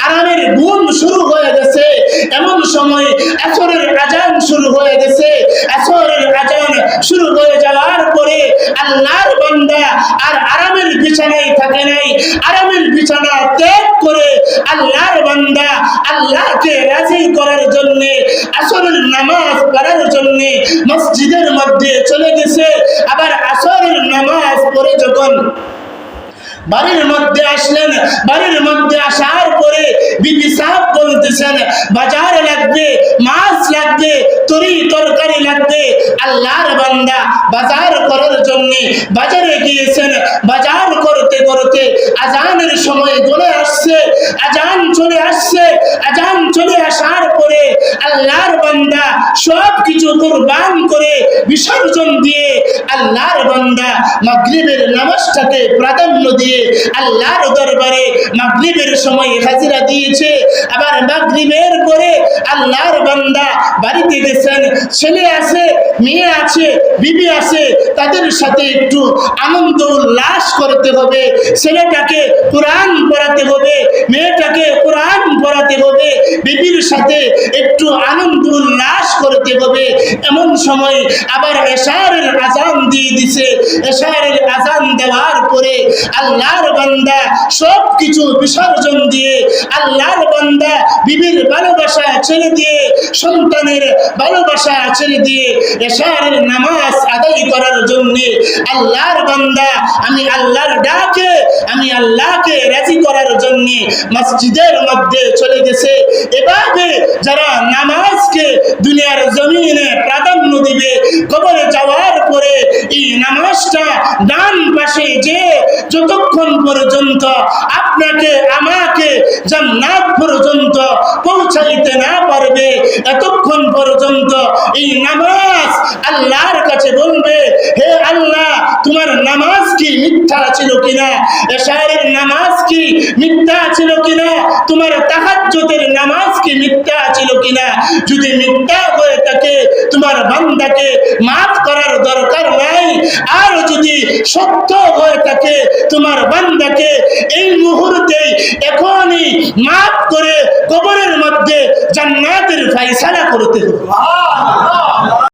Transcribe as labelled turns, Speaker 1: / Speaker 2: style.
Speaker 1: আরামের ঘুম শুরু হয়ে গেছে। এমন সময় আসরের আজান শুরু হয়ে গেছে। আসরের আজান শুরু হয়ে যাওয়ার পরে আল্লাহর বান্দা আর আরামের বিছানায় থাকে নাই। আরামের বিছানা ত্যাগ করে আল্লাহর বান্দা আল্লাহকে রাজি করার জন্য আসরের নামাজ পড়ার জন্য মসজিদের মধ্যে চলে গেছে। আবার আসরের নামাজ পড়ে যখন বাড়ির মধ্যে আসলেন, বাড়ির মধ্যে আসার পরে বিবি সাহেব বলতেছেন বাজার লাগবে, মাছ লাগবে, তরকারি লাগবে। আল্লাহর বান্দা বাজার করার জন্য বাজারে গিয়েছেন। বাজার করতে করতে আজানের সময় চলে আসছে। আজান চলে আসছে। আজান চলে আসার পরে আল্লাহর বান্দা সব কিছু কুরবান করে বিসর্জন দিয়ে আল্লাহর বান্দা মাগরিবের নামাজটাকে প্রাধান্য দিয়ে আল্লাহর দরবারে মাগরিবের সময় হাজিরা দিয়েছে। আবার মাগরিবের পরে আল্লাহর বান্দা বাড়িতে গেছেন। ছেলে আছে, মেয়ে আছে, বিবি আছে, তাদের সাথে একটু আনন্দ উল্লাস করতে হবে। ছেলেটাকে কোরআন পড়াতে হবে, মেয়েটাকে কোরআন পড়াতে হবে, বিবির সাথে একটু আনন্দ উল্লাস করতে হবে। এমন সময় আবার এশারের আজান দিয়ে দিছে। এশারের আজান দেওয়ার পরে আল্লাহর বান্দা সব কিছু বিসর্জন দিয়ে আল্লাহর বান্দা বিবির ভালোবাসা ছেড়ে দিয়ে, সন্তানের ভালোবাসা ছেড়ে দিয়ে এশারের নামাজ আদায় করার জন্য আল্লাহর বান্দা আমি আল্লাহর ডাকে, আমি আল্লাহকে রাজি করার জন্য মসজিদের মধ্যে চলে গেছে। এভাবে যারা নামাজকে দুনিয়ার জমিনে প্রাধান্য দিবে, কবরে যাওয়ার পরে এই নামাজটা ডান পাশে যে যতক্ষণ পর্যন্ত আপনাকে আমাকে জান্নাত পর্যন্ত পৌঁছাইতে না পারবে, এতক্ষণ পর্যন্ত এই নামাজ আল্লাহর কাছে বলবে হে আল্লাহ, তোমার নামাজ কি মিথ্যা ছিল কিনা? এশারের নামাজ কি মিথ্যা ছিল কিনা? তোমার তাহাজ্জুদের নামাজ কি মিথ্যা ছিল কিনা? যদি মিথ্যা হয়ে থাকে তোমার বান্দাকে মাফ করার দরকার নাই। আর যদি সত্য হয়ে থাকে তোমার বান্দাকে এই মুহূর্তে এখনই মাফ করে কবরের মধ্যে জান্নাতের ফয়সালা করতে হবে।